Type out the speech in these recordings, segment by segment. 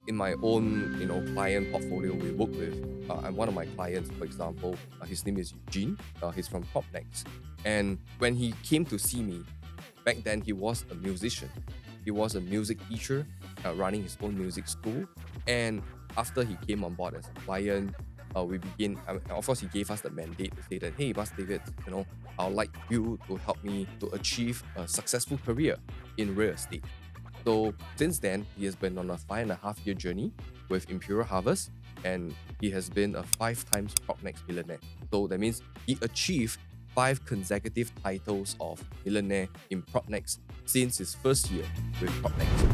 in my own, client portfolio, we work with, and one of my clients, for example, his name is Eugene. He's from Propnex. And when he came to see me, back then he was a musician. He was a music teacher, running his own music school. And after he came on board as a client, we begin. Of course, he gave us the mandate to say that, hey, Master David, I'd like you to help me to achieve a successful career in real estate. So since then, he has been on a 5.5 year journey with Imperial Harvest, and he has been a 5 times Propnex millionaire. So that means he achieved 5 consecutive titles of millionaire in Propnex since his first year with Propnex.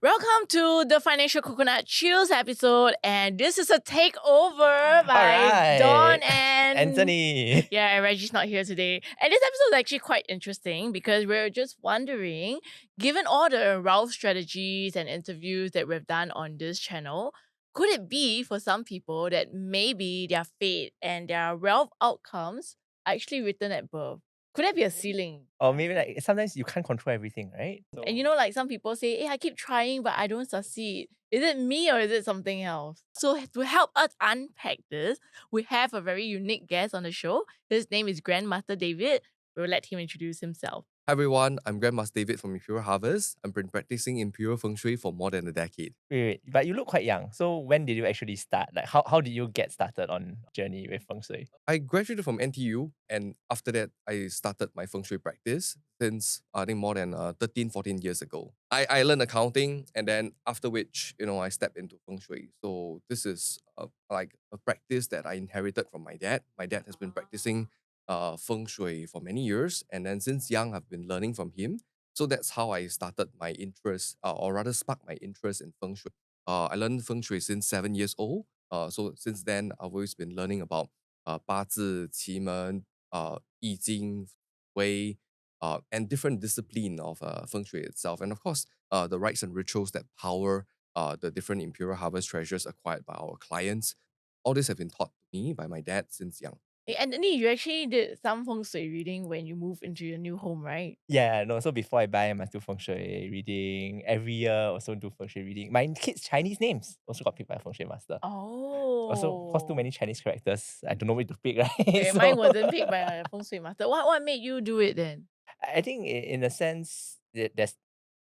Welcome to the Financial Coconut Chills episode, and this is a takeover by Don and Anthony. Yeah, and Reggie's not here today. And this episode is actually quite interesting because we're just wondering, given all the Ralph strategies and interviews that we've done on this channel, could it be for some people that maybe their fate and their Ralph outcomes are actually written at birth? Could that be a ceiling? Or maybe like sometimes you can't control everything, right? So, And like some people say, hey, I keep trying, but I don't succeed. Is it me or is it something else? So to help us unpack this, we have a very unique guest on the show. His name is Grandmaster David. We'll let him introduce himself. Hi everyone, I'm Grandmaster David from Imperial Harvest. I've been practicing Imperial Feng Shui for more than a decade. wait, but you look quite young. So when did you actually start? Like how did you get started on journey with Feng Shui? I graduated from NTU, and after that, I started my Feng Shui practice since I think more than 13, 14 years ago. I learned accounting, and then after which, I stepped into Feng Shui. So this is like a practice that I inherited from my dad. My dad has been practicing Feng Shui for many years, and then since young, I've been learning from him. So that's how I started my interest, or rather sparked my interest in Feng Shui. I learned Feng Shui since 7 years old. So since then, I've always been learning about 八字、奇门, I Ching, Wei, and different discipline of Feng Shui itself. And of course, the rites and rituals that power the different Imperial Harvest treasures acquired by our clients. All this have been taught to me by my dad since young. Hey, Anthony, you actually did some feng shui reading when you moved into your new home, right? Yeah, no. So before I buy, I must do Feng Shui reading. Every year also do Feng Shui reading. My kids' Chinese names also got picked by a Feng Shui master. Also, of course, too Oh. many Chinese characters. I don't know where to pick, right? Okay, mine wasn't picked by a feng shui master. What made you do it then? I think in a sense there's,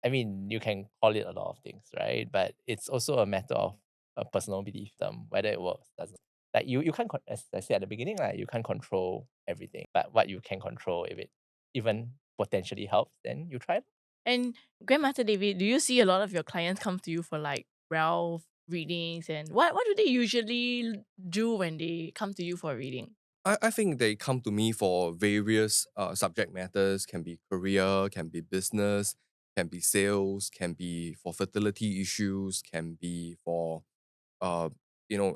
I mean, you can call it a lot of things, right? But it's also a matter of a personal belief, whether it works, doesn't. Like you can't, as I said at the beginning, like you can't control everything. But what you can control, if it even potentially helps, then you try it. And Grandmaster David, do you see a lot of your clients come to you for like Ralph readings, and what do they usually do when they come to you for a reading? I think they come to me for various subject matters, can be career, can be business, can be sales, can be for fertility issues, can be for uh,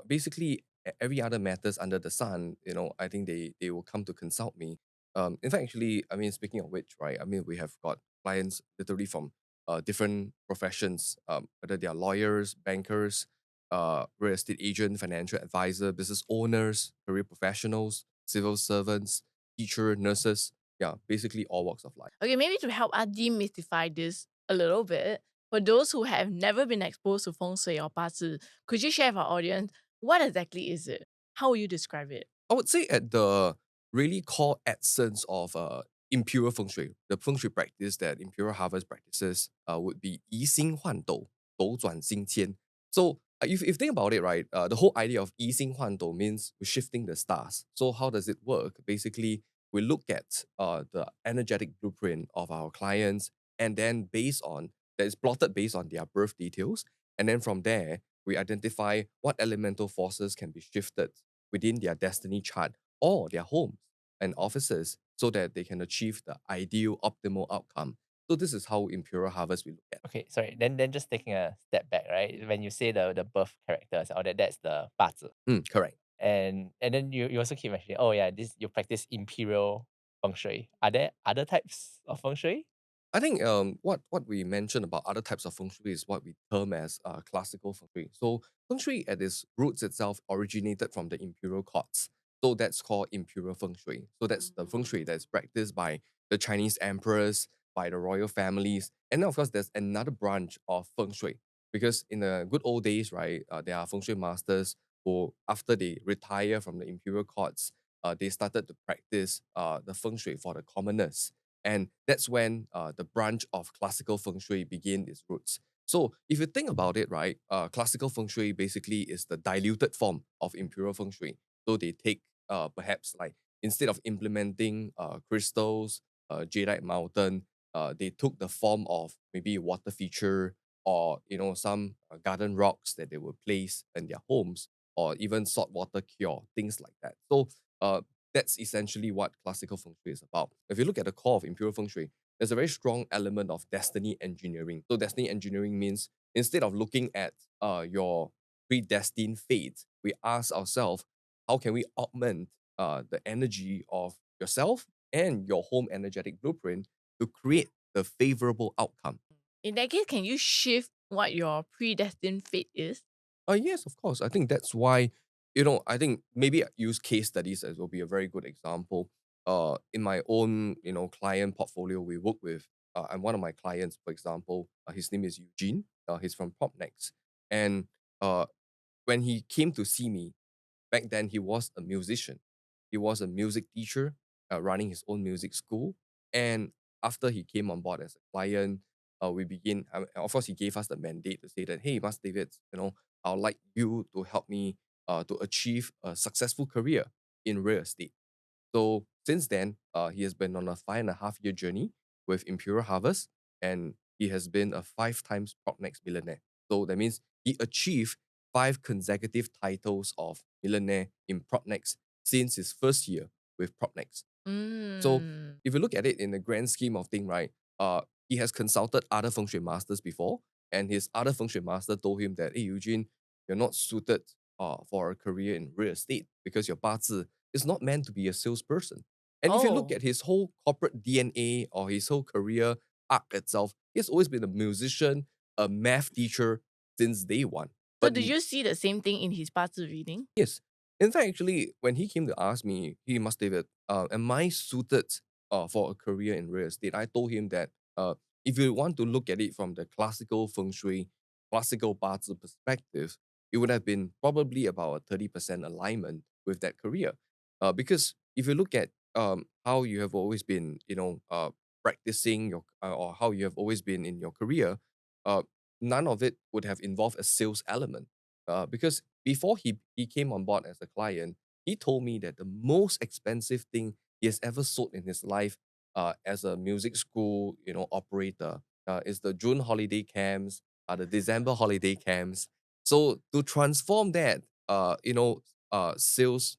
basically every other matters under the sun. I think they will come to consult me. In fact, actually, I mean, speaking of which, right? I mean, we have got clients literally from different professions, whether they are lawyers, bankers, real estate agent, financial advisor, business owners, career professionals, civil servants, teacher, nurses. Yeah, basically all walks of life. Okay, maybe to help us demystify this a little bit, for those who have never been exposed to feng shui or 八字, could you share with our audience what exactly is it? How would you describe it? I would say at the really core essence of Imperial Feng Shui, the Feng Shui practice that Imperial Harvest practices would be 移星换斗,斗转星迁. So if you think about it, right, the whole idea of 移星换斗 means we're shifting the stars. So how does it work? Basically, we look at the energetic blueprint of our clients, and then that is plotted based on their birth details. And then from there, we identify what elemental forces can be shifted within their destiny chart or their homes and offices so that they can achieve the ideal optimal outcome. So this is how Imperial Harvest we look at. Okay, sorry. Then just taking a step back, right? When you say the birth characters, or that's the 八字. Correct. And then you also keep mentioning, oh yeah, this you practice Imperial Feng Shui. Are there other types of Feng Shui? I think what we mentioned about other types of feng shui is what we term as classical feng shui. So feng shui at its roots itself originated from the imperial courts. So that's called imperial feng shui. So that's the feng shui that's practiced by the Chinese emperors, by the royal families. And then, of course, there's another branch of Feng Shui. Because in the good old days, right, there are Feng Shui masters who, after they retire from the imperial courts, they started to practice the Feng Shui for the commoners. And that's when the branch of classical Feng Shui begin its roots. So if you think about it, right, classical Feng Shui basically is the diluted form of Imperial Feng Shui. So they take perhaps like instead of implementing crystals, jadeite mountain, they took the form of maybe water feature or some garden rocks that they would place in their homes or even saltwater cure, things like that. So that's essentially what classical feng shui is about. If you look at the core of imperial feng shui, there's a very strong element of destiny engineering. So destiny engineering means instead of looking at your predestined fate, we ask ourselves, how can we augment the energy of yourself and your home energetic blueprint to create the favorable outcome? In that case, can you shift what your predestined fate is? Yes, of course. I think that's why, I think maybe use case studies as will be a very good example. In my own, client portfolio, we work with, and one of my clients, for example, his name is Eugene. He's from PropNext. And uh, when he came to see me, back then he was a musician. He was a music teacher, running his own music school. And after he came on board as a client, we begin. Of course, he gave us the mandate to say that, hey, Master David, I'd like you to help me to achieve a successful career in real estate. So since then, he has been on a 5.5 year journey with Imperial Harvest, and he has been a 5 times Propnex millionaire. So that means he achieved 5 consecutive titles of millionaire in Propnex since his first year with Propnex. So Mm. if you look at it in the grand scheme of thing, right, he has consulted other feng shui masters before, and his other feng shui master told him that, hey, Eugene, you're not suited for a career in real estate because your bazi is not meant to be a salesperson. And if you look Oh, at his whole corporate DNA or his whole career arc itself, he's always been a musician, a math teacher since day one. so But did you see the same thing in his 八字 reading? yes. In fact, actually, when he came to ask me, he must David, am I suited for a career in real estate? I told him that if you want to look at it from the classical feng shui, classical bazi perspective, it would have been probably about a 30% alignment with that career. Because if you look at how you have always been, practicing your or how you have always been in your career, uh, none of it would have involved a sales element. Because before he came on board as a client, he told me that the most expensive thing he has ever sold in his life as a music school, operator is the June holiday camps, the December holiday camps. So to transform that, sales,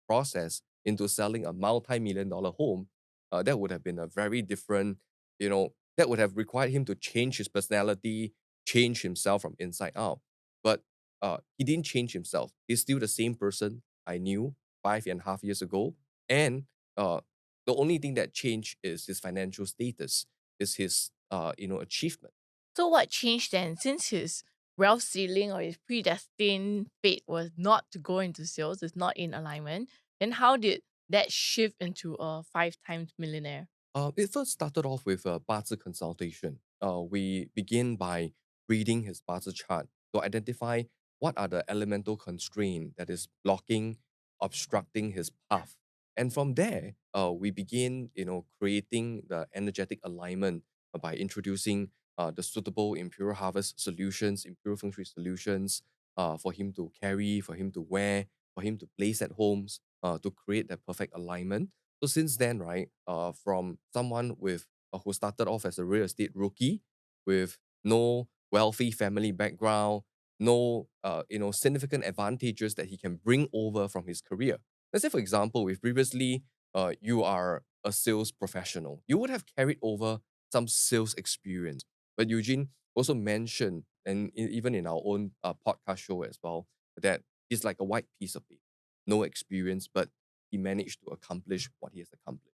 process into selling a multi-million-dollar home, that would have been a very different, that would have required him to change his personality, change himself from inside out. But he didn't change himself. He's still the same person I knew 5.5 years ago. And uh, the only thing that changed is his financial status, is his achievement. So what changed then? Since his wealth ceiling or his predestined fate was not to go into sales, it's not in alignment, then how did that shift into a 5 times millionaire? It first started off with a Bazi consultation. We begin by reading his Bazi chart to identify what are the elemental constraint that is blocking, obstructing his path. And from there, we begin, creating the energetic alignment by introducing the suitable Imperial Harvest solutions, Imperial Feng Shui solutions for him to carry, for him to wear, for him to place at homes to create that perfect alignment. So since then, right, from someone with who started off as a real estate rookie with no wealthy family background, no significant advantages that he can bring over from his career. Let's say, for example, if previously you are a sales professional, you would have carried over some sales experience. But Eugene also mentioned, and even in our own podcast show as well, that he's like a white piece of paper, no experience, but he managed to accomplish what he has accomplished.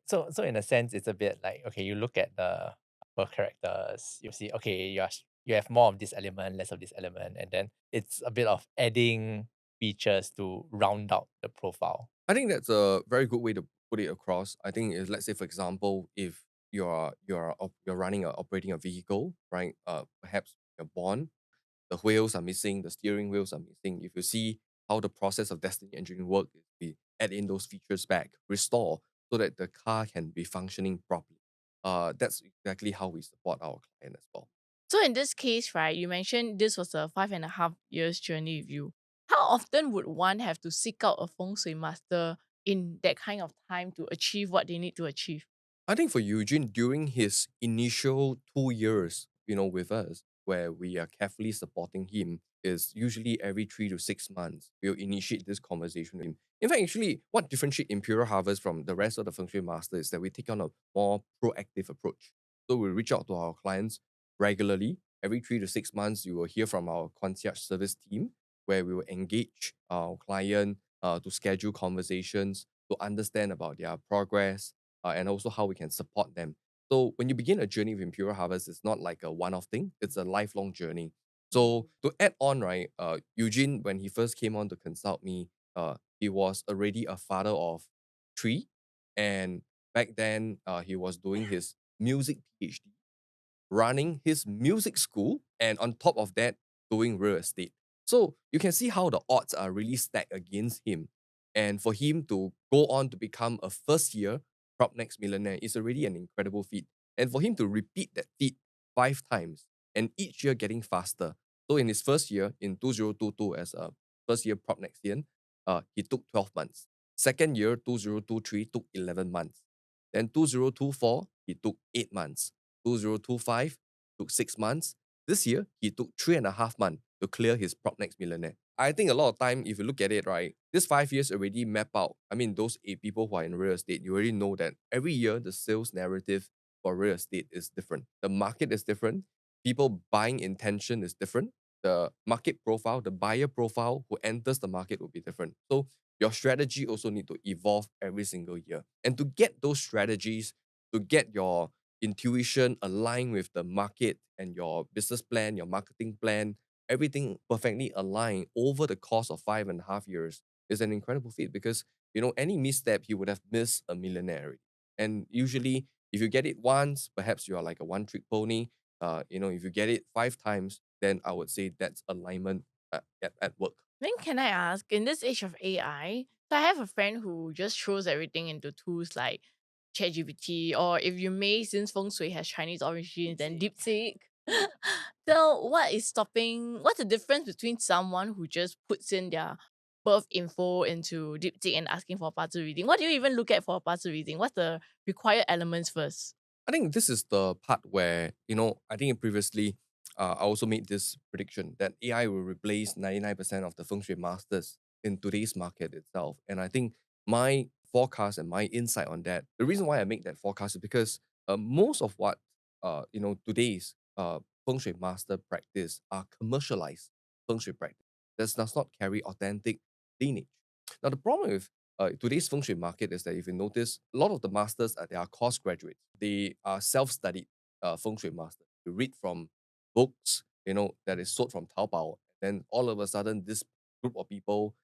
So in a sense, it's a bit like, okay, you look at the birth characters, you see, okay, you have more of this element, less of this element, and then it's a bit of adding features to round out the profile. I think that's a very good way to put it across, I think is, let's say for example, if you're running operating a vehicle, right? Perhaps you're born, the wheels are missing, the steering wheels are missing. If you see how the process of destiny engineering work is, we add in those features back, restore so that the car can be functioning properly. That's exactly how we support our client as well. So in this case, right, you mentioned this was a 5.5 years journey with you. How often would one have to seek out a feng shui master in that kind of time to achieve what they need to achieve? I think for Eugene, during his initial 2 years, with us, where we are carefully supporting him, is usually every 3 to 6 months, we'll initiate this conversation with him. In fact, actually, what differentiates Imperial Harvest from the rest of the Feng Shui Master is that we take on a more proactive approach. So we reach out to our clients regularly. Every 3 to 6 months, you will hear from our concierge service team, where we will engage our client to schedule conversations, to understand about their progress, and also how we can support them. So when you begin a journey with Imperial Harvest, it's not like a one-off thing; it's a lifelong journey. So to add on, right, Eugene, when he first came on to consult me, he was already a father of three, and back then, he was doing his music PhD, running his music school, and on top of that, doing real estate. So you can see how the odds are really stacked against him. And for him to go on to become a first year Prop Next Millionaire is already an incredible feat. And for him to repeat that feat 5 times and each year getting faster. So in his first year, in 2022, as a first year Prop Next year, he took 12 months. Second year, 2023, took 11 months. Then 2024, he took 8 months. 2025 took 6 months. This year, he took 3.5 months to clear his Prop Next Millionaire. I think a lot of time, if you look at it, right, this 5 years already map out. I mean, those 8 people who are in real estate, you already know that every year the sales narrative for real estate is different. The market is different. People buying intention is different. The market profile, the buyer profile who enters the market will be different. So your strategy also need to evolve every single year. And to get those strategies, to get your intuition aligned with the market and your business plan, your marketing plan, everything perfectly aligned over the course of 5.5 years is an incredible feat because, any misstep, he would have missed a millionaire. And usually, if you get it once, perhaps you are like a one-trick pony. If you get it 5 times, then I would say that's alignment at work. Then can I ask, in this age of AI, so I have a friend who just throws everything into tools like ChatGPT, or if you may, since Feng Shui has Chinese origins, then DeepSeek. So what's the difference between someone who just puts in their birth info into DeepSeek and asking for a parts reading? What do you even look at for a parts reading? What's the required elements first? I think this is the part where, I think previously I also made this prediction that AI will replace 99% of the feng shui masters in today's market itself. And I think my forecast and my insight on that, the reason why I make that forecast is because most of what, today's feng shui master practice are commercialized feng shui practice that does not carry authentic lineage. Now, the problem with today's feng shui market is that if you notice, a lot of the masters they are course graduates. They are self-studied feng shui masters. You read from books, that is sold from Taobao. Then all of a sudden, this group of people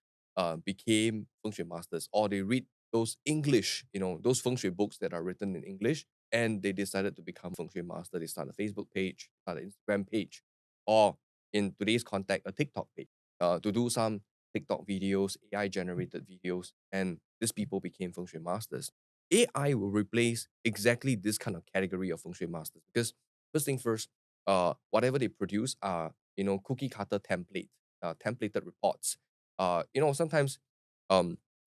became feng shui masters, or they read those English, those feng shui books that are written in English, and they decided to become feng shui master. They start a Facebook page, start an Instagram page, or in today's context, a TikTok page, to do some TikTok videos, AI generated videos, and these people became feng shui masters. AI will replace exactly this kind of category of feng shui masters because first thing first, whatever they produce are cookie cutter templated reports. Sometimes,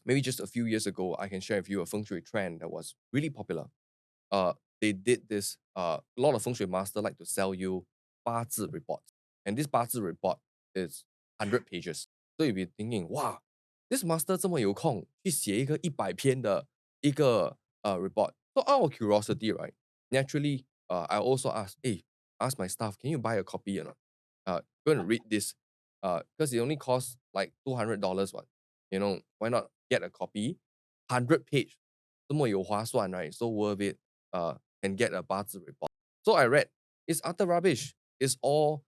maybe just a few years ago, I can share with you a feng shui trend that was really popular. They did this. A lot of feng shui master like to sell you 八字 reports, and this 八字 report is 100 pages. So you'll be thinking, wow, this master 这么有空去写一个100篇的一个 report. So out of curiosity, right? Naturally, I also ask my staff, can you buy a copy or not? Go and read this. Because it only costs like $200. What? Why not get a copy? 100 page. 这么有划算, right? So worth it. Can get a 八字 report. So I read, it's utter rubbish. It's all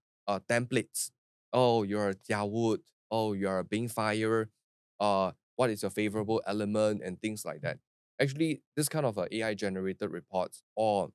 templates. Oh, you're a Jiawood. Oh, you're a Bing fire. What is your favorable element and things like that. actually this kind of AI generated reports or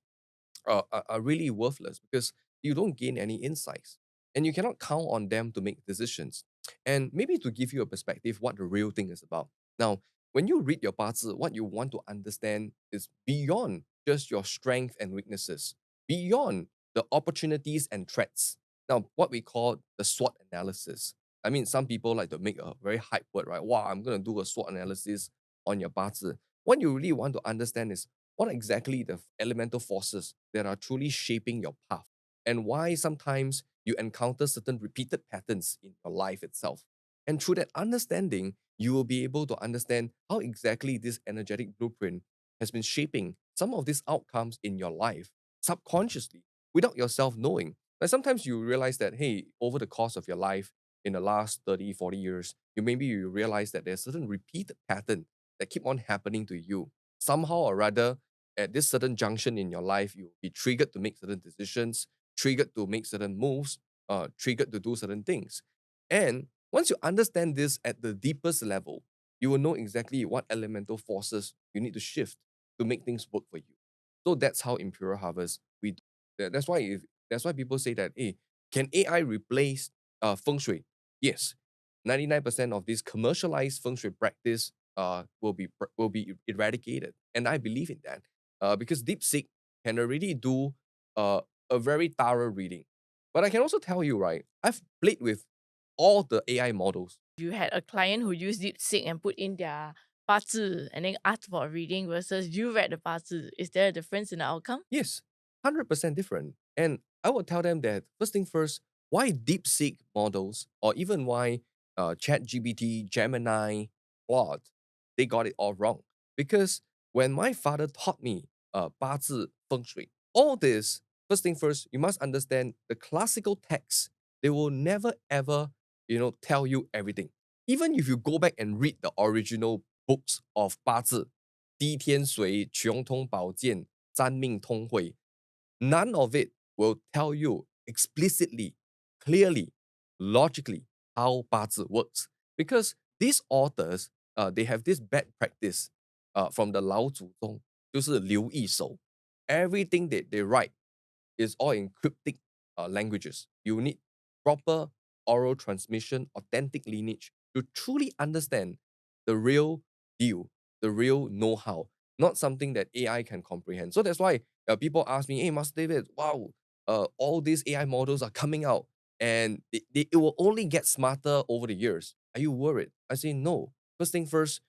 are really worthless because you don't gain any insights and you cannot count on them to make decisions. And maybe to give you a perspective, what the real thing is about. Now, when you read your 八字, what you want to understand is beyond just your strength and weaknesses, beyond the opportunities and threats. Now, what we call the SWOT analysis. I mean, some people like to make a very hype word, right? Wow, I'm going to do a SWOT analysis on your 八字. What you really want to understand is what exactly the elemental forces that are truly shaping your path and why sometimes you encounter certain repeated patterns in your life itself. And through that understanding, you will be able to understand how exactly this energetic blueprint has been shaping some of these outcomes in your life subconsciously without yourself knowing. Like sometimes you realize that, hey, over the course of your life, in the last 30, 40 years, you realize that there's certain repeated pattern that keep on happening to you. Somehow or rather, at this certain junction in your life, you'll be triggered to make certain decisions, triggered to make certain moves, triggered to do certain things. And once you understand this at the deepest level, you will know exactly what elemental forces you need to shift to make things work for you. So that's how Imperial Harvest we do. That's why people say that, hey, can AI replace feng shui? Yes. 99% of this commercialized feng shui practice will be eradicated. And I believe in that. Because DeepSeek can already do a very thorough reading. But I can also tell you, right, I've played with all the AI models. You had a client who used DeepSeek and put in their 八字 and then asked for a reading versus you read the 八字. Is there a difference in the outcome? Yes, 100% different. And I would tell them that first thing first, why DeepSeek models or even why ChatGPT, Gemini, Claude, they got it all wrong. Because when my father taught me 八字 feng shui, all this, first thing first, you must understand the classical texts, they will never ever, tell you everything. Even if you go back and read the original books of 八字, 滴天髓, 穷通宝剑, 三命通会, none of it will tell you explicitly, clearly, logically how 八字 works. Because these authors, they have this bad practice from the 老祖宗, 就是留一手. Everything that they write is all in cryptic languages. You need proper oral transmission, authentic lineage to truly understand the real deal, the real know-how, not something that AI can comprehend. So that's why people ask me, hey, Master David, wow, all these AI models are coming out and it will only get smarter over the years. Are you worried? I say, no. First thing first,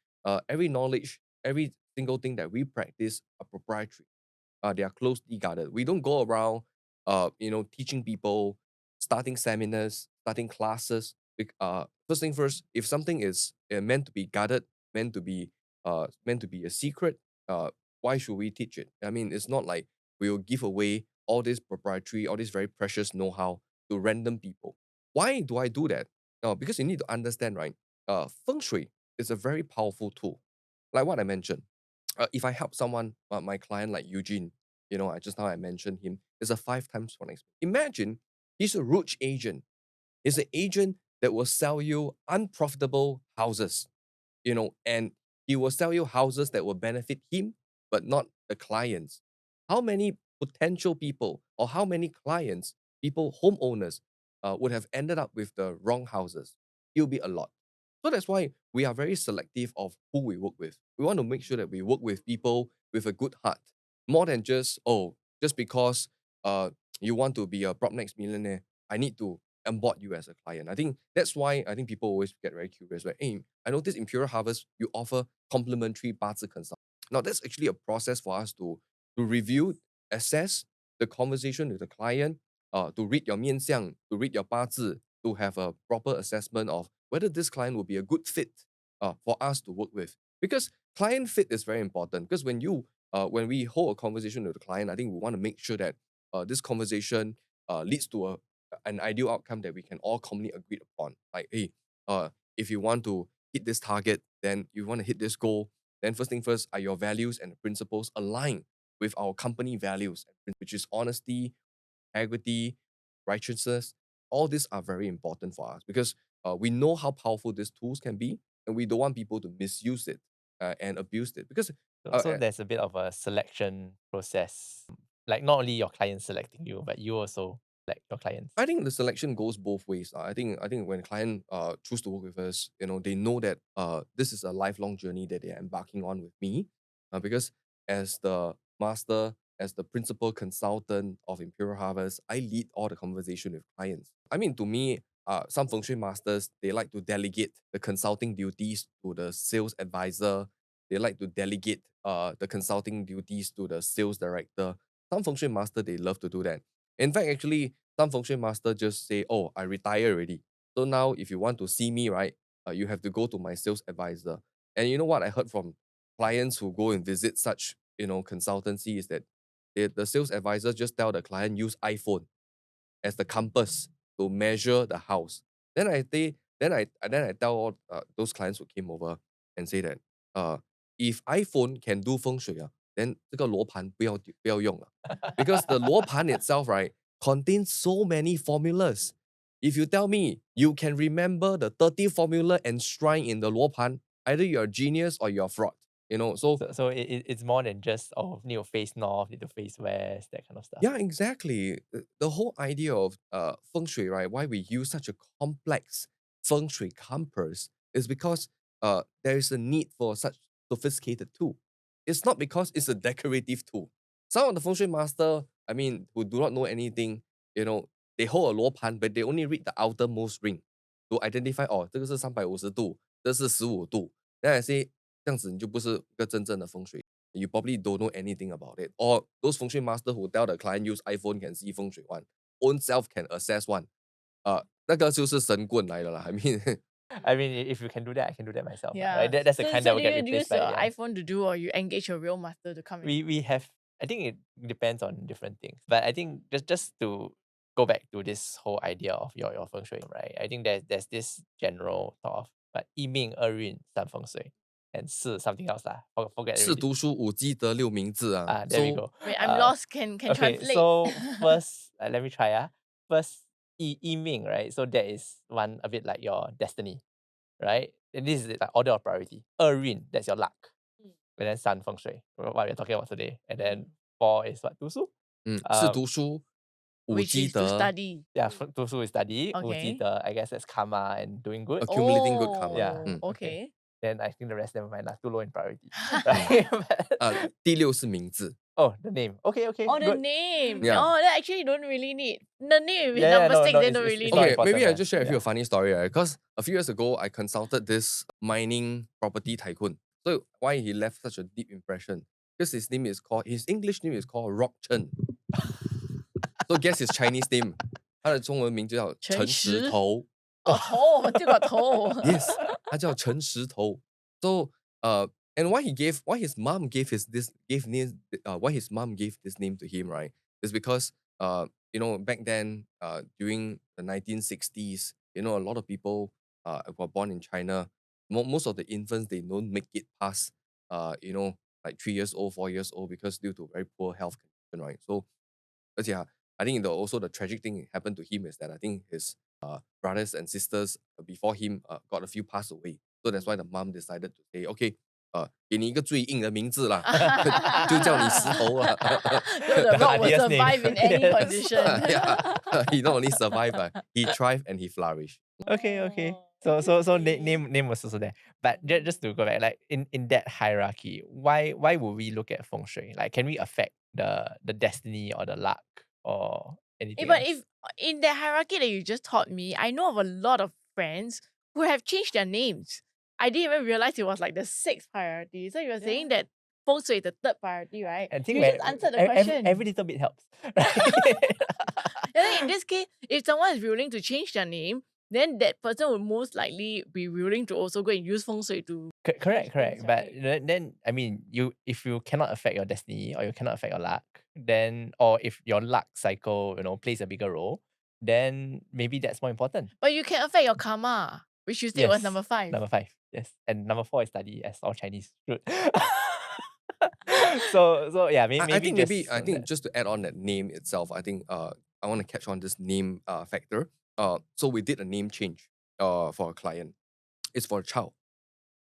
every knowledge, every single thing that we practice are proprietary. They are closely guarded. We don't go around, teaching people, starting seminars, starting classes. First thing first, if something is meant to be guarded, meant to be a secret, why should we teach it? I mean, it's not like we will give away all this proprietary, all this very precious know-how to random people. Why do I do that? Because you need to understand, right? Feng Shui is a very powerful tool. Like what I mentioned, if I help someone, my client like Eugene, just now I mentioned him, is a 5 times one expert. Imagine he's a roach agent. He's an agent that will sell you unprofitable houses, and he will sell you houses that will benefit him, but not the clients. How many potential people or how many clients, people, homeowners, would have ended up with the wrong houses? It'll be a lot. So that's why we are very selective of who we work with. We want to make sure that we work with people with a good heart, more than just because you want to be a prop next millionaire, I need to onboard you as a client. I think that's why I think people always get very curious. Like, hey, I noticed Imperial Harvest, you offer complimentary 八字 consult. Now, that's actually a process for us to review, assess the conversation with the client, to read your 面相, to read your 八字, to have a proper assessment of whether this client will be a good fit for us to work with. Because client fit is very important. Because when we hold a conversation with the client, I think we want to make sure that this conversation leads to an ideal outcome that we can all commonly agree upon. Like, hey, if you want to hit this target, then you want to hit this goal, then first thing first, are your values and principles aligned with our company values, which is honesty, integrity, righteousness. All these are very important for us because we know how powerful these tools can be, and we don't want people to misuse it and abuse it. Because So there's a bit of a selection process. Like not only your clients selecting you, but you also select your clients. I think the selection goes both ways. I think when client choose to work with us, they know that this is a lifelong journey that they are embarking on with me. Because as the master, as the principal consultant of Imperial Harvest, I lead all the conversation with clients. I mean, to me, some feng shui masters, they like to delegate the consulting duties to the sales advisor. They like to delegate the consulting duties to the sales director. Some feng shui master, they love to do that. In fact, actually, some feng shui master just say, "Oh, I retire already. So now, if you want to see me, right, you have to go to my sales advisor." And you know what I heard from clients who go and visit such consultancy is that the sales advisor just tell the client use iPhone as the compass to measure the house. Then I tell all those clients who came over and say that if iPhone can do feng shui then 这个罗盘不要用了 because the 罗盘 itself right contains so many formulas. If you tell me you can remember the 30 formula enshrined in the 罗盘, either you're a genius or you're a fraud. So So it's more than just need to face north, need to face west, that kind of stuff. yeah, exactly. The whole idea of feng shui, right? Why we use such a complex feng shui compass is because there is a need for such sophisticated tool. It's not because it's a decorative tool. Some of the feng shui master, I mean, who do not know anything, they hold a 罗盘, but they only read the outermost ring to identify, 这个是350度, 这是15度. Then I say, 这样子你就不是一个真正的风水 you probably don't know anything about it. Or those feng shui master who tell the client use iPhone can see feng shui one, own self can assess one. 那个就是神棍来的啦. I mean, I mean, if you can do that, I can do that myself. Yeah. Right? That's the So, kind so that will do get you replaced use by your AI. iPhone to do, or you engage a real master to come in? We have, I think it depends on different things. But I think just to go back to this whole idea of your feng shui, right? I think there's this general thought of like 一命二运三风水 and 是 something else lah. Forget 四 already. 读书五积德六明智 There we So go. Wait, I'm lost. Can Okay, translate. so first, let me try. First, 一命, right? So that is one a bit like your destiny, right? And this is like order of priority. 二运, that's your luck. And then 三 feng shui, what we're talking about today. And then 4 is what? 读书? 四读书五 Which 积 is to 德 study. Yeah, 读书 is study. 五 Okay. 积德, I guess that's karma and doing good. accumulating good karma. Yeah. Okay. Then I think the rest never mind lah. Too low in priority. Right? But- 第六是名字 oh, the name. Okay. Oh, the good. name. Yeah. Oh, that actually don't really need. The name is Yeah, number no, 6, no, they it's- don't it's- really it's not need. Okay, important, maybe I yeah. just share with you a Yeah. funny story, right? Because a few years ago, I consulted this mining property tycoon. So why he left such a deep impression? Because his English name is called Rock Chen. So guess his Chinese name. 他的中文名就叫陈石头。哦，头，这个头。Yes, 他叫陈石头。So and why his mom gave this name to him, right? Is because back then during the 1960s, a lot of people were born in China. Most of the infants they don't make it past like 3 years old, 4 years old because due to very poor health condition, right? So, I think also the tragic thing happened to him is that I think his brothers and sisters before him got a few passed away. So that's why the mom decided to say, okay, 给你一个最硬的名字啦，就叫你石头啦。 So the rock will Hardiest name. survive in any Yes. condition. Yeah, he not only survived, but he thrived and he flourished. Okay. Oh, So interesting. name was also there. But just to go back, like in that hierarchy, why would we look at feng shui? Like, can we affect the destiny or the luck or anything But else? if in that hierarchy that you just taught me, I know of a lot of friends who have changed their names. I didn't even realize it was like the 6th priority. So you were saying that feng shui is the 3rd priority, right? I think You just answered the question. every little bit helps. And then in this case, if someone is willing to change their name, then that person would most likely be willing to also go and use feng shui to. Correct. things, But right? then I mean, if you cannot affect your destiny or you cannot affect your luck, then or if your luck cycle plays a bigger role, then maybe that's more important. But you can affect your karma, which you said was Yes, number 5. Number 5, yes, and number 4 is study, as all Chinese should. so yeah, maybe I think that. just to add on that name itself, I think I want to catch on this name factor. So we did a name change for a client. It's for a child.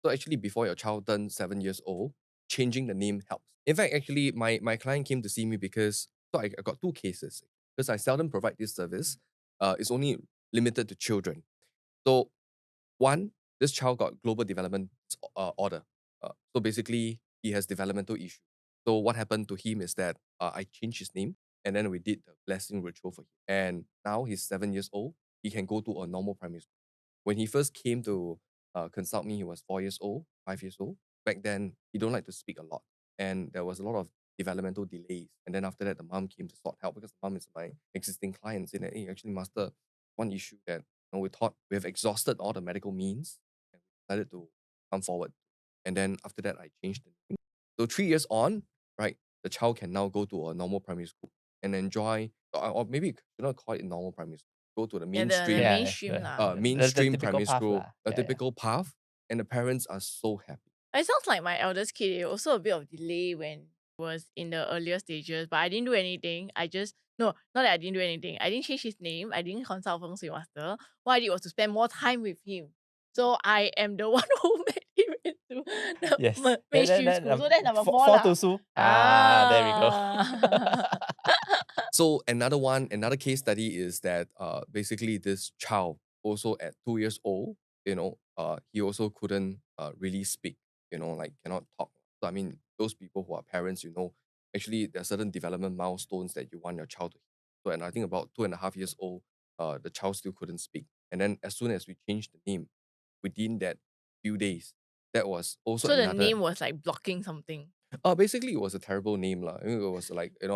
So actually, before your child turns 7 years old, changing the name helps. In fact, actually, my client came to see me because so I got two cases. Because I seldom provide this service. It's only limited to children. So one, this child got global development order. So basically, he has developmental issues. So what happened to him is that I changed his name and then we did the blessing ritual for him. And now he's 7 years old. He can go to a normal primary school. When he first came to consult me, he was 4 years old, 5 years old. Back then, he don't like to speak a lot. And there was a lot of developmental delays. And then after that, the mom came to sought help because the mom is my existing client. Saying that, hey, actually, master, one issue that we thought we have exhausted all the medical means and we decided to come forward. And then after that, I changed the name. So 3 years on, right, the child can now go to a normal primary school and enjoy, or maybe you should not call it normal primary school, go to the Yeah, the mainstream, Yeah, mainstream the, lah. the mainstream typical primary path school, lah. a Yeah, typical path, and the parents are so happy. It sounds like my eldest kid also a bit of delay when was in the earlier stages, but I didn't do anything. Not that I didn't do anything. I didn't change his name. I didn't consult Feng Shui master. What I did was to spend more time with him. So I am the one who made him into the Yes. mainstream school. So that's number four four lah. to Su. Ah, there we go. Ah. So another case study is that basically this child also at 2 years old, he also couldn't really speak, like cannot talk. So I mean, those people who are parents, actually there are certain development milestones that you want your child to hit. So and I think about 2.5 years old, the child still couldn't speak. And then as soon as we changed the name, within that few days, that was also So the another name was like blocking something. basically, it was a terrible name, lah. It was like, it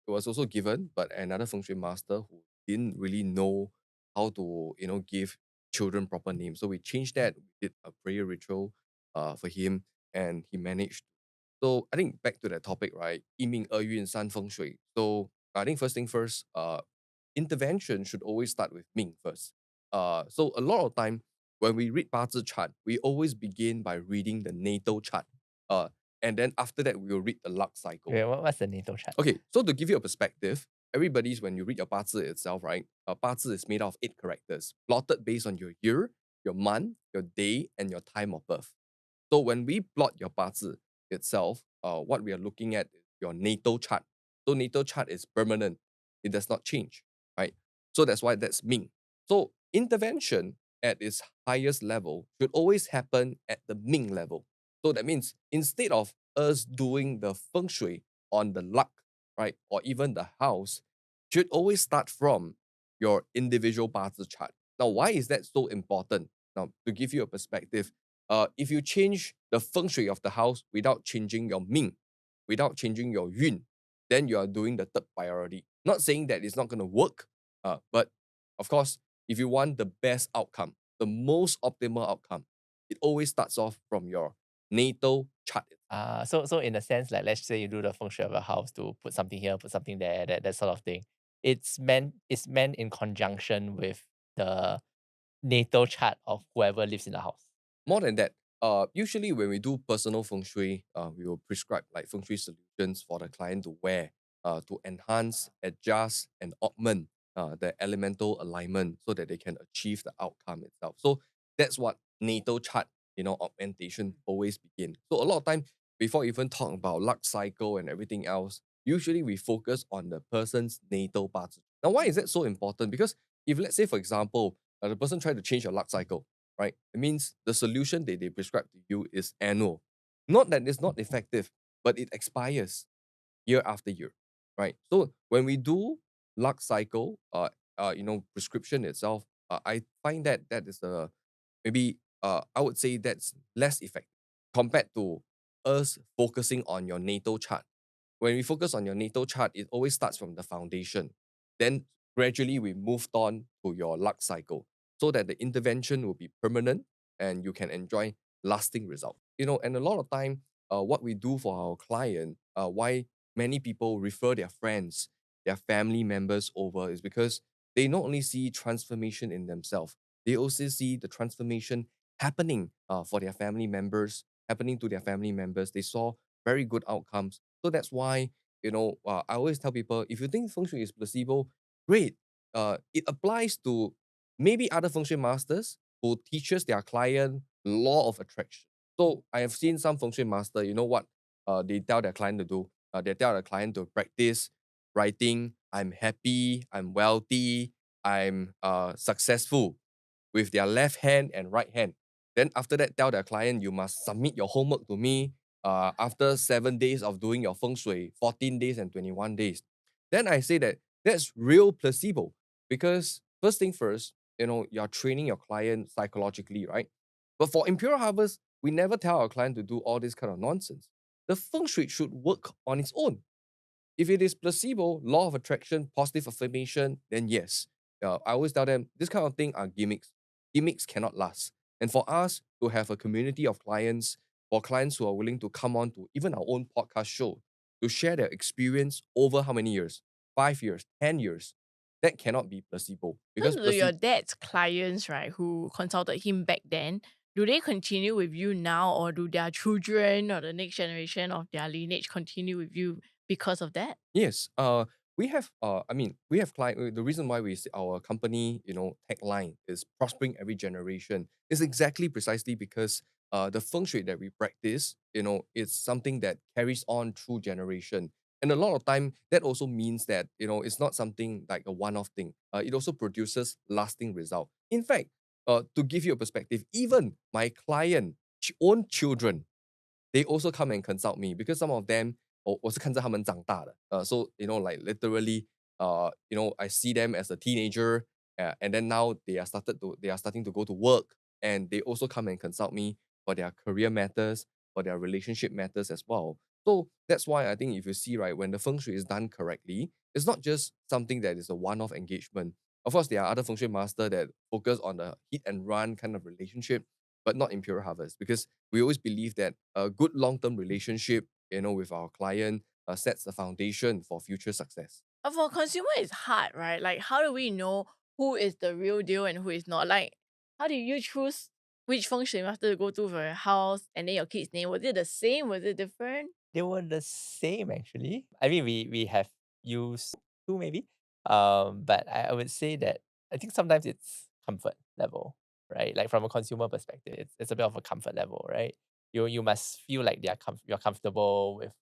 was also given, but another feng shui master who didn't really know how to, give children proper names. So we changed that. We did a prayer ritual, for him, and he managed. So I think back to that topic, right? 一命二运三风水. So I think first thing first, intervention should always start with Ming first. So a lot of time when we read 八字 chart, we always begin by reading the natal chart. And then after that, we will read the luck cycle. Okay, what's the natal chart? Okay, so to give you a perspective, everybody's when you read your 八字 itself, right? 八字 is made of 8 characters, plotted based on your year, your month, your day, and your time of birth. So when we plot your 八字 itself, what we are looking at is your natal chart. So natal chart is permanent; it does not change, right? So that's why that's Ming. So intervention at its highest level should always happen at the Ming level. So that means instead of us doing the feng shui on the luck, right, or even the house, should always start from your individual 八字 chart. Now, why is that so important? Now, to give you a perspective, if you change the feng shui of the house without changing your Ming, without changing your Yun, then you are doing the third priority. Not saying that it's not going to work, but of course, if you want the best outcome, the most optimal outcome, it always starts off from your natal chart. So in a sense, like let's say you do the feng shui of a house to put something here, put something there, that sort of thing. It's meant in conjunction with the natal chart of whoever lives in the house. More than that, usually when we do personal feng shui, we will prescribe like feng shui solutions for the client to wear to enhance, adjust, and augment the elemental alignment so that they can achieve the outcome itself. So that's what natal chart, augmentation always begin. So a lot of time, before even talk about luck cycle and everything else, usually we focus on the person's natal parts. Now, why is that so important? Because if let's say, for example, the person tried to change your luck cycle, right? It means the solution they prescribe to you is annual. Not that it's not effective, but it expires year after year, right? So when we do luck cycle, prescription itself, I find that that is maybe I would say that's less effective compared to us focusing on your natal chart. When we focus on your natal chart, it always starts from the foundation. Then gradually we moved on to your luck cycle so that the intervention will be permanent and you can enjoy lasting results. And a lot of time, what we do for our client, why many people refer their friends, their family members over is because they not only see transformation in themselves, they also see the transformation happening for their family members, happening to their family members. They saw very good outcomes. So that's why, I always tell people, if you think feng shui is placebo, great. It applies to maybe other feng shui masters who teaches their client law of attraction. So I have seen some feng shui master, you know what? They tell their client to do. They tell the client to practice writing, I'm happy, I'm wealthy, I'm successful with their left hand and right hand. Then after that, tell their client, you must submit your homework to me after 7 days of doing your feng shui, 14 days and 21 days. Then I say that that's real placebo because first thing first, you're training your client psychologically, right? But for Imperial Harvest, we never tell our client to do all this kind of nonsense. The feng shui should work on its own. If it is placebo, law of attraction, positive affirmation, then yes. I always tell them this kind of thing are gimmicks. Gimmicks cannot last. And for us to have a community of clients, for clients who are willing to come on to even our own podcast show to share their experience over how many years? 5 years, 10 years. That cannot be placebo. Because So do your placebo, dad's clients, right, who consulted him back then, do they continue with you now, or do their children or the next generation of their lineage continue with you because of that? yes, we have. We have client. The reason why our company, tagline is prospering every generation is exactly precisely because the feng shui that we practice, it's something that carries on through generation, and a lot of time that also means that it's not something like a one-off thing. It also produces lasting result. In fact, to give you a perspective, even my client own children they also come and consult me because some of them 我是看着他们长大的. So like literally, I see them as a teenager, and then now they are starting to go to work, and they also come and consult me for their career matters, for their relationship matters as well. So that's why I think if you see right, when the feng shui is done correctly, it's not just something that is a one-off engagement. Of course, there are other feng shui master that focus on the hit and run kind of relationship, but not Imperial Harvest because we always believe that a good long-term relationship, with our client sets the foundation for future success. But for consumer, it's hard, right? Like, how do we know who is the real deal and who is not? Like, how do you choose which feng shui master to go to for your house and then your kid's name? Was it the same? Was it different? They were the same actually. I mean, we have used two maybe, but I would say that I think sometimes it's comfort level, right? Like from a consumer perspective, it's a bit of a comfort level, right? You must feel like you're comfortable with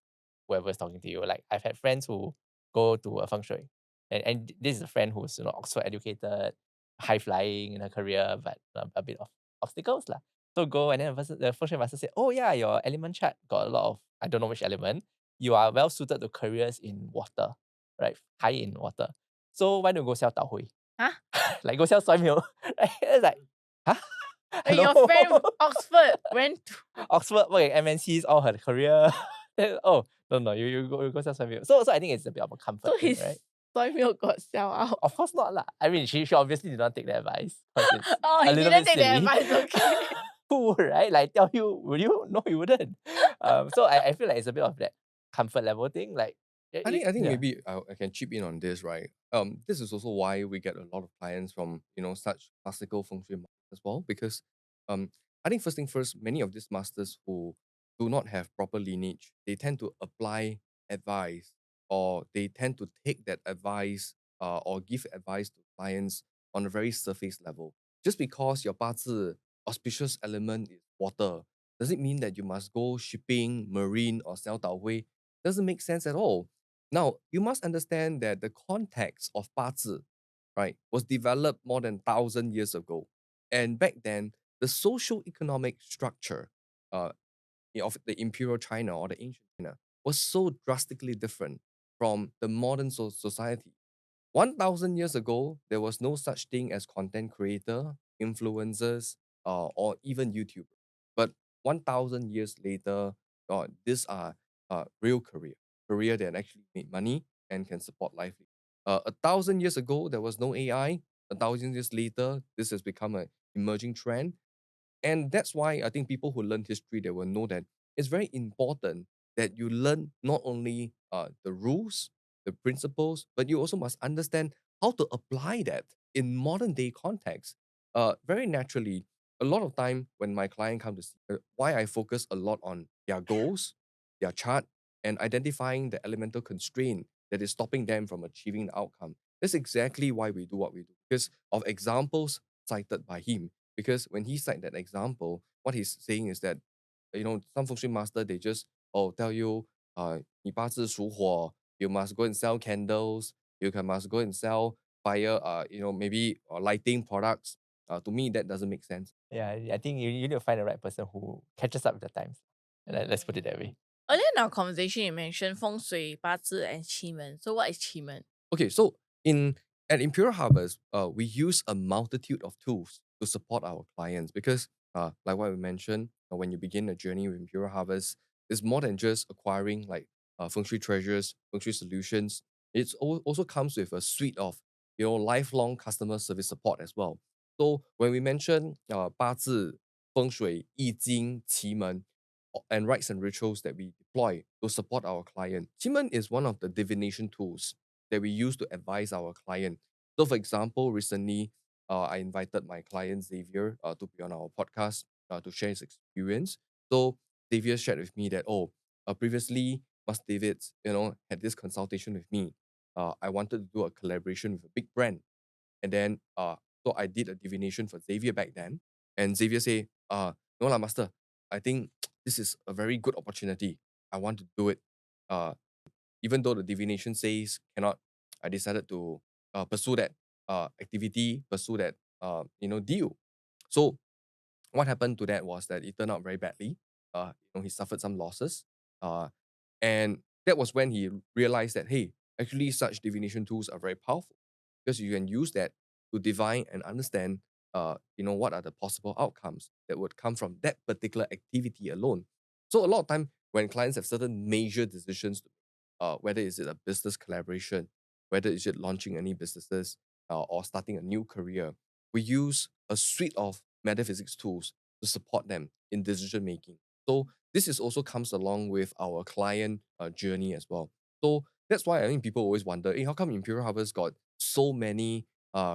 whoever's talking to you. Like I've had friends who go to a feng shui, and this is a friend who's Oxford educated, high flying in her career, but a bit of obstacles lah. So go and then the feng shui master said, "Oh yeah, your element chart got a lot of I don't know which element. You are well suited to careers in water, right? High in water. So why don't you go sell tau hui? Huh? Like go sell soy milk." Right? It's like, huh? Wait, Hello, your friend Oxford went to Oxford work at MNCs all her career. Then, oh no, you go sell soy milk. So I think it's a bit of a comfort so thing, his right? soy milk got sell out. Of course not lah. I mean, she obviously did not take the advice because it's Oh, a he little didn't bit take the silly. advice, okay. Who would, right? Like tell you, would you? No, you wouldn't. So I feel like it's a bit of that comfort level thing. Like, I think yeah, maybe I can chip in on this, right? This is also why we get a lot of clients from such classical feng shui masters as well, because um I think first thing first, many of these masters who do not have proper lineage, they tend to apply advice or they tend to take that advice or give advice to clients on a very surface level. Just because your 八字 auspicious element is water, does it mean that you must go shipping, marine, or sell Tao Hui? Doesn't make sense at all. Now, you must understand that the context of 八字, right, was developed more than 1,000 years ago. And back then, the social economic structure uh, of the imperial China or the ancient China was so drastically different from the modern society. 1,000 years ago, there was no such thing as content creator, influencers, or even YouTuber. But 1,000 years later, these are real career that actually make money and can support life. 1,000 years ago, there was no AI. 1,000 years later, this has become an emerging trend. And that's why I think people who learn history, they will know that it's very important that you learn not only the rules, the principles, but you also must understand how to apply that in modern day context. Very naturally, a lot of time when my client come to see, why I focus a lot on their goals, their chart, and identifying the elemental constraint that is stopping them from achieving the outcome. That's exactly why we do what we do because of examples cited by him. Because when he cited that example, what he's saying is that some feng shui master, they just tell you, 你八字属火, you must go and sell candles, must go and sell fire, maybe lighting products. To me, that doesn't make sense. Yeah, I think you need to find the right person who catches up with the times. Let's put it that way. Earlier in our conversation, you mentioned feng shui, 八字, and 奇门. So what is 奇门? Okay, so at Imperial Harvest, we use a multitude of tools to support our clients because, like what we mentioned, when you begin a journey with Imperial Harvest, it's more than just acquiring like feng shui treasures, feng shui solutions. It also comes with a suite of lifelong customer service support as well. So when we mention 八字, feng shui, 易经, 奇门, and rites and rituals that we deploy to support our client, 奇门 is one of the divination tools that we use to advise our client. So, for example, recently I invited my client Xavier to be on our podcast to share his experience. So Xavier shared with me that previously Master David, had this consultation with me. I wanted to do a collaboration with a big brand, and then so I did a divination for Xavier back then, and Xavier say, no lah, Master, I think this is a very good opportunity. I want to do it. Even though the divination says cannot, I decided to pursue that activity, pursue that deal. So what happened to that was that it turned out very badly. He suffered some losses, uh, and that was when he realized that hey, actually such divination tools are very powerful because you can use that to divine and understand, what are the possible outcomes that would come from that particular activity alone. So a lot of time when clients have certain major decisions, whether is it a business collaboration, whether is it launching any businesses or starting a new career, we use a suite of metaphysics tools to support them in decision making. So this is also comes along with our client journey as well. So that's why I think people always wonder, hey, how come Imperial Harvest got so many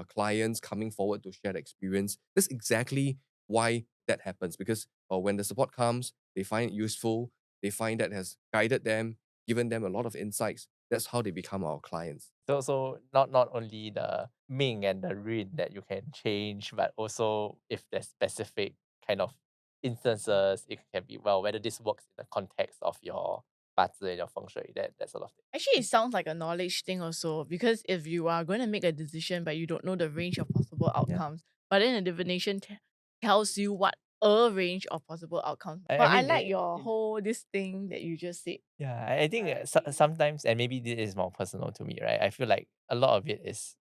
clients coming forward to share the experience? That's exactly why that happens because when the support comes, they find it useful, they find that has guided them, given them a lot of insights. That's how they become our clients. So not only the Ming and the Rin that you can change, but also if there's specific kind of instances, it can be whether this works in the context of your 八字 and your feng shui. That's a lot of things. Actually, it sounds like a knowledge thing also because if you are going to make a decision but you don't know the range of possible outcomes, but then the divination tells you what a range of possible outcomes. I But I mean, like your whole this thing that you just said. yeah, I think I sometimes, and maybe this is more personal to me, right? I feel like a lot of it is,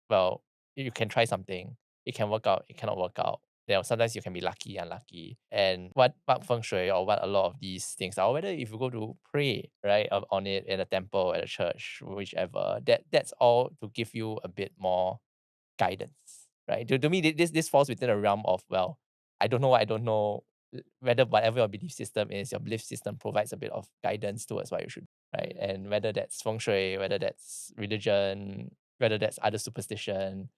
you can try something, it can work out, it cannot work out. Sometimes you can be lucky, unlucky. And what feng shui or what a lot of these things are, whether if you go to pray, right, on it in a temple, at a church, whichever, that's all to give you a bit more guidance, right? To me, this falls within the realm of, I don't know what I don't know. Whether whatever your belief system is, your belief system provides a bit of guidance towards what you should do, right? And whether that's feng shui, whether that's religion, whether that's other superstition.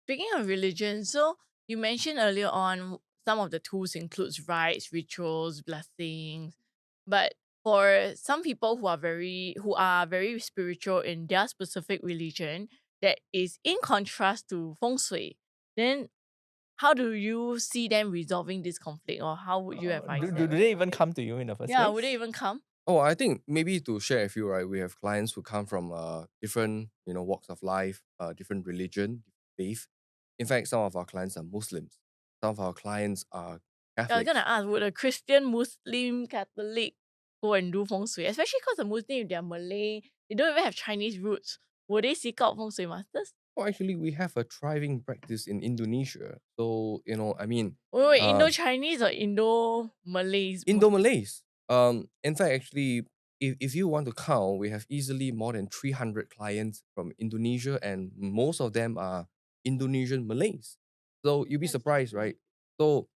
Speaking of religion, so you mentioned earlier on some of the tools includes rites, rituals, blessings, but for some people who are very spiritual in their specific religion that is in contrast to feng shui, then how do you see them resolving this conflict or how would you advise Do them? they even come to you in the first Yeah, place? would they even come? Oh, I think maybe to share with you, right? We have clients who come from different, walks of life, different religion, faith. In fact, some of our clients are Muslims. Some of our clients are I was Catholics. gonna ask, would a Christian, Muslim, Catholic go and do feng shui? Especially because the Muslim, they're Malay, they don't even have Chinese roots. Would they seek out feng shui masters? Oh, actually, we have a thriving practice in Indonesia. So, I mean, Wait, Indo-Chinese or Indo-Malays? Indo-Malays. In fact, actually, if you want to count, we have easily more than 300 clients from Indonesia, and most of them are Indonesian Malays. So you'd be That's so surprised, cool. right? So,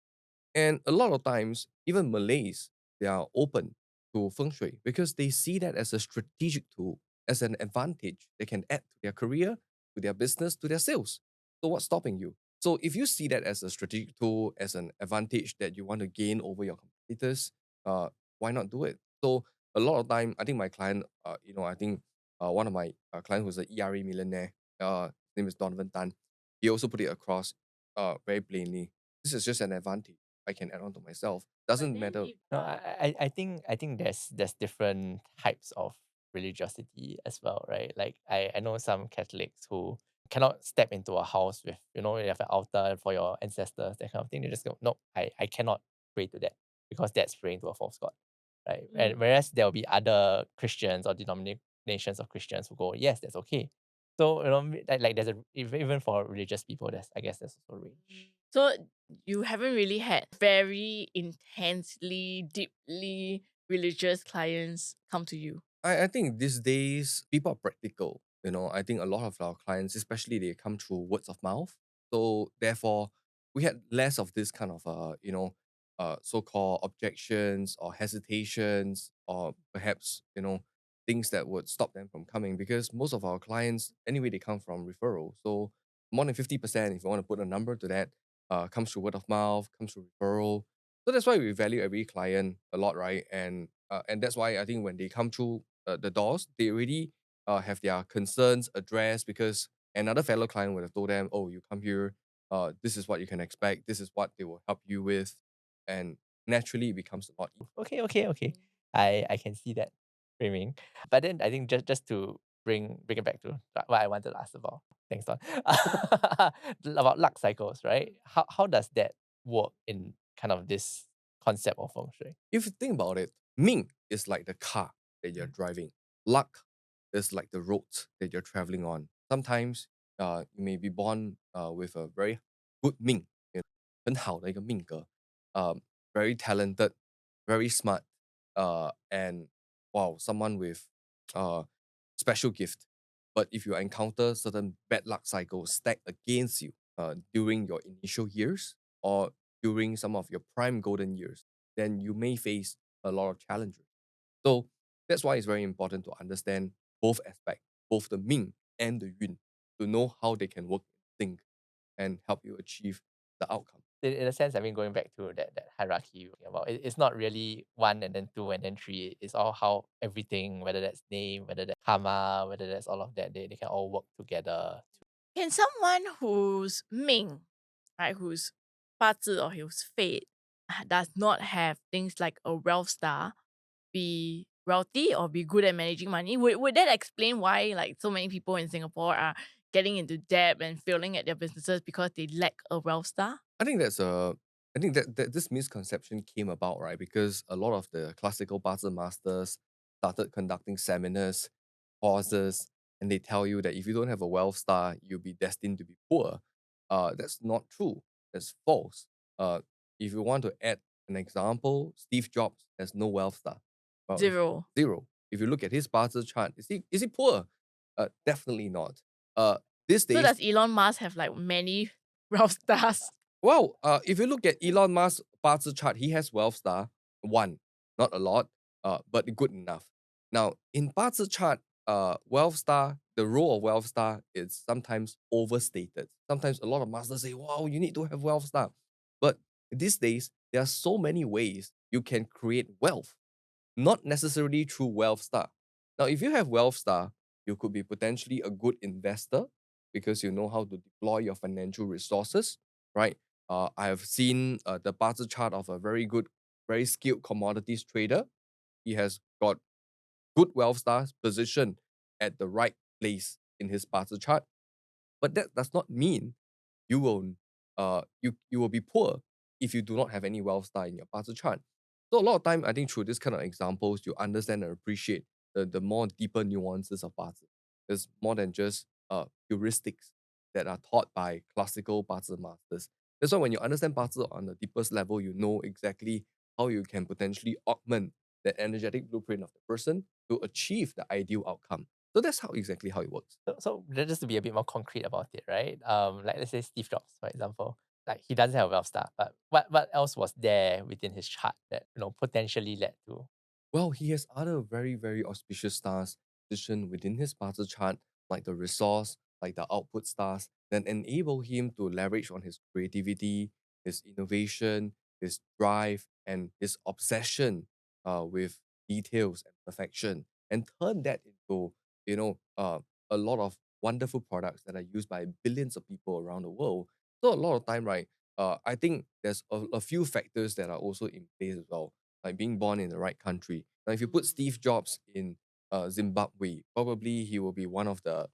and a lot of times, even Malays, they are open to feng shui because they see that as a strategic tool, as an advantage they can add to their career, to their business, to their sales. So what's stopping you? So if you see that as a strategic tool, as an advantage that you want to gain over your competitors, uh, why not do it? So a lot of time, I think my client, I think one of my client who's an ERA millionaire, his name is Donovan Tan. He also put it across very plainly. This is just an advantage. I can add on to myself. Doesn't matter. No, I think there's different types of religiosity as well, right? Like I know some Catholics who cannot step into a house with, you have an altar for your ancestors, that kind of thing. They just go, no, I cannot pray to that because that's praying to a false god. Right. And whereas there'll be other Christians or denominations of Christians who go, yes, that's okay. So, like there's even for religious people, I guess there's also range. So you haven't really had very intensely, deeply religious clients come to you. I think these days people are practical. I think a lot of our clients, especially they come through words of mouth. So therefore, we had less of this kind of so-called objections or hesitations or perhaps things that would stop them from coming because most of our clients anyway they come from referral. So more than 50%, if you want to put a number to that, comes through word of mouth, comes through referral. So that's why we value every client a lot, right? And that's why I think when they come through the doors, they already have their concerns addressed because another fellow client would have told them, "Oh, you come here, this is what you can expect. This is what they will help you with," and naturally it becomes a lot easier. Okay. I can see that framing. But then I think just to bring it back to what I wanted to ask about. Thanks, Don. About luck cycles, right? How does that work in kind of this concept of feng shui? If you think about it, Ming is like the car that you're driving. Luck is like the roads that you're traveling on. Sometimes you may be born with a very good Ming, 很好的一个命格, very talented, very smart, and wow, someone with uh, special gift. But if you encounter certain bad luck cycles stacked against you during your initial years or during some of your prime golden years, then you may face a lot of challenges. So that's why it's very important to understand both aspects, both the Ming and the Yun, to know how they can work in sync and help you achieve the outcome. In a sense, I mean, going back to that hierarchy you were talking about, it's not really one and then two and then three. It's all how everything, whether that's name, whether that's karma, whether that's all of that, they can all work together. Can someone whose Ming, right, whose 八字 or whose fate does not have things like a wealth star be wealthy or be good at managing money? Would that explain why like so many people in Singapore are getting into debt and failing at their businesses because they lack a wealth star? I think that this misconception came about, right? Because a lot of the classical Bazi masters started conducting seminars, courses, and they tell you that if you don't have a wealth star, you'll be destined to be poor. That's not true. That's false. Uh, if you want to add an example, Steve Jobs has no wealth star. Well, Zero. zero. If you look at his Bazi chart, is he poor? Definitely not. These So days, does Elon Musk have like many wealth stars? well, if you look at Elon Musk's Bazi chart, he has wealth star one, not a lot, but good enough. Now, in Bazi chart, wealth star, the role of wealth star is sometimes overstated. Sometimes a lot of masters say, "Wow, you need to have wealth star," but these days there are so many ways you can create wealth, not necessarily through wealth star. Now, if you have wealth star, you could be potentially a good investor because you know how to deploy your financial resources, right? I have seen the Bazi chart of a very good, very skilled commodities trader. He has got good wealth stars positioned at the right place in his Bazi chart. But that does not mean you will be poor if you do not have any wealth star in your Bazi chart. So a lot of time, I think through this kind of examples, you understand and appreciate the more deeper nuances of Bazi. It's more than just heuristics that are taught by classical Bazi masters. That's why when you understand Bazi on the deepest level, you know exactly how you can potentially augment the energetic blueprint of the person to achieve the ideal outcome. So that's exactly how it works. So just to be a bit more concrete about it, right? Like let's say Steve Jobs, for example, like he doesn't have a wealth star, but what else was there within his chart that potentially led to? Well, he has other very, very auspicious stars positioned within his Bazi chart, like the resource, like the output stars, that enable him to leverage on his creativity, his innovation, his drive, and his obsession with details and perfection, and turn that into, a lot of wonderful products that are used by billions of people around the world. So a lot of time, right, I think there's a few factors that are also in place as well, like being born in the right country. Now, if you put Steve Jobs in Zimbabwe, probably he will be one of the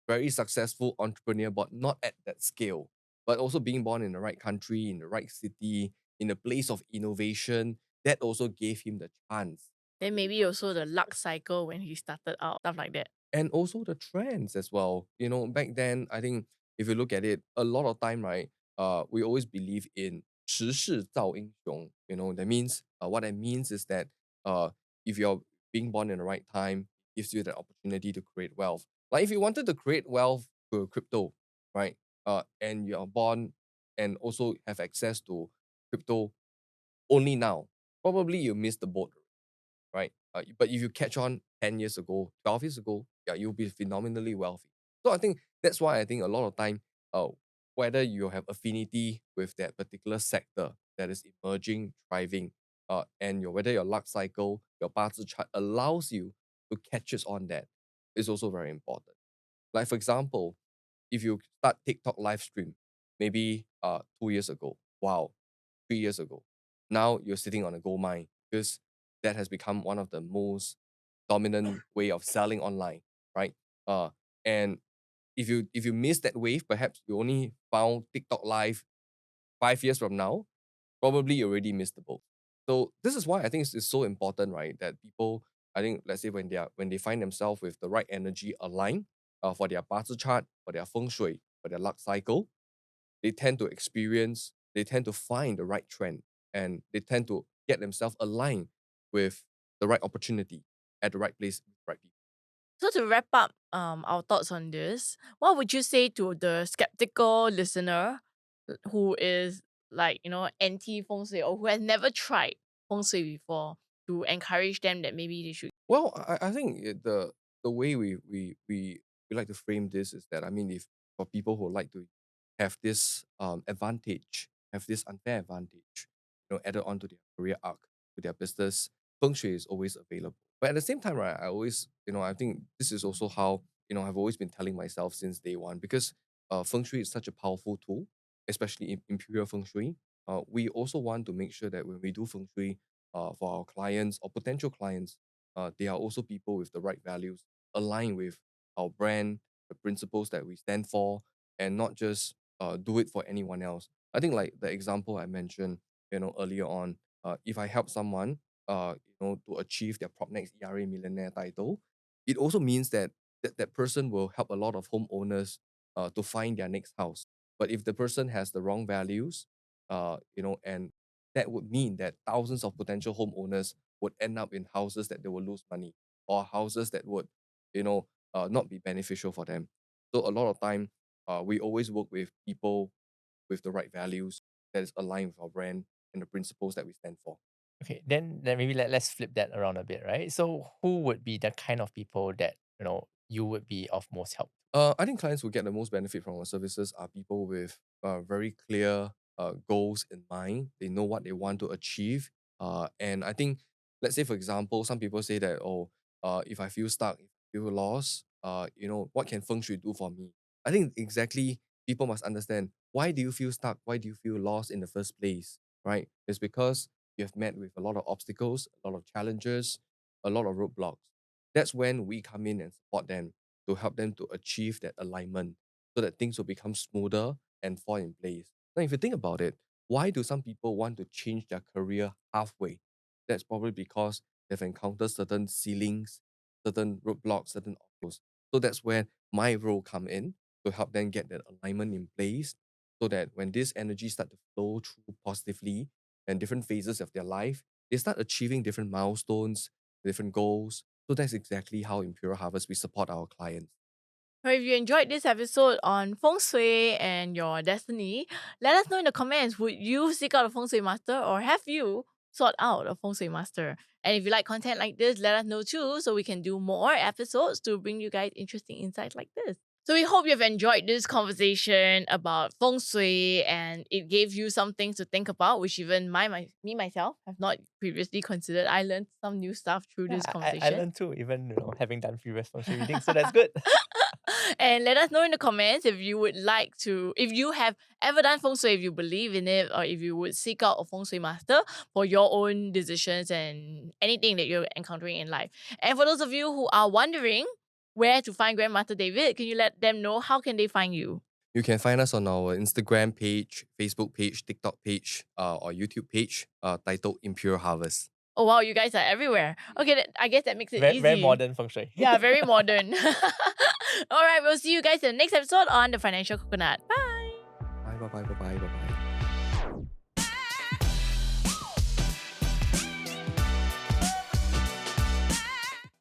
very successful entrepreneur, but not at that scale. But also being born in the right country, in the right city, in a place of innovation, that also gave him the chance. Then maybe also the luck cycle when he started out, stuff like that. And also the trends as well. Back then, I think if you look at it, a lot of time, right? We always believe in 时势造英雄. That means what that means is that if you're being born in the right time, it gives you the opportunity to create wealth. Like if you wanted to create wealth through crypto, right? And you're born and also have access to crypto only now, probably you missed the boat, right? But if you catch on 10 years ago, 12 years ago, yeah, you'll be phenomenally wealthy. So I think that's why I think a lot of time, whether you have affinity with that particular sector that is emerging, thriving, and whether your luck cycle, your Bazi chart allows you to catch us on that is also very important. Like for example, if you start TikTok live stream, maybe 2 years ago, wow, 3 years ago, now you're sitting on a gold mine because that has become one of the most dominant way of selling online, right? And if you miss that wave, perhaps you only found TikTok live 5 years from now, probably you already missed the boat. So this is why I think it's so important, right? That people, I think, let's say when they find themselves with the right energy aligned for their Bazi chart, for their Feng Shui, for their luck cycle, they tend to find the right trend, and they tend to get themselves aligned with the right opportunity at the right place with the right people. So to wrap up our thoughts on this, what would you say to the skeptical listener who is like, anti feng shui or who has never tried feng shui before, to encourage them that maybe they should? Well, I think the way we like to frame this is that, I mean, if for people who like to have this advantage, have this unfair advantage, added onto their career arc, to their business, feng shui is always available. But at the same time, right, I always, I think this is also how, I've always been telling myself since day one, because feng shui is such a powerful tool, especially in Imperial Feng Shui. We also want to make sure that when we do feng shui for our clients or potential clients, they are also people with the right values, aligned with our brand, the principles that we stand for, and not just do it for anyone else. I think like the example I mentioned, earlier on, if I help someone, to achieve their Propnex ERA millionaire title, it also means that that person will help a lot of homeowners to find their next house. But if the person has the wrong values, and that would mean that thousands of potential homeowners would end up in houses that they will lose money, or houses that would, not be beneficial for them. So a lot of time, we always work with people with the right values that is aligned with our brand and the principles that we stand for. Okay, then maybe let's flip that around a bit, right? So who would be the kind of people that you would be of most help? I think clients who get the most benefit from our services are people with very clear goals in mind. They know what they want to achieve. And I think, let's say, for example, some people say that, oh, if I feel stuck, if I feel lost, what can Feng Shui do for me? I think exactly people must understand, why do you feel stuck? Why do you feel lost in the first place? Right? It's because you have met with a lot of obstacles, a lot of challenges, a lot of roadblocks. That's when we come in and support them to help them to achieve that alignment so that things will become smoother and fall in place. Now, if you think about it, why do some people want to change their career halfway? That's probably because they've encountered certain ceilings, certain roadblocks, certain obstacles. So that's where my role come in to help them get that alignment in place so that when this energy start to flow through positively and different phases of their life, they start achieving different milestones, different goals. So that's exactly how Imperial Harvest we support our clients. So if you enjoyed this episode on feng shui and your destiny, let us know in the comments. Would you seek out a feng shui master, or have you sought out a feng shui master? And if you like content like this, let us know too, so we can do more episodes to bring you guys interesting insights like this. So we hope you've enjoyed this conversation about feng shui, and it gave you some things to think about, which even me myself have not previously considered. I learned some new stuff through this I conversation. learned too, even having done previous feng shui readings, so that's good. And let us know in the comments if you would like to, if you have ever done Feng Shui, if you believe in it, or if you would seek out a Feng Shui master for your own decisions and anything that you're encountering in life. And for those of you who are wondering where to find Grandmaster David, can you let them know how can they find you? You can find us on our Instagram page, Facebook page, TikTok page, or YouTube page, titled Imperial Harvest. Oh wow, you guys are everywhere. Okay, I guess that makes it Very, easy. very modern feng shui. Yeah, very modern. All right, we'll see you guys in the next episode on The Financial Coconut. Bye. Bye.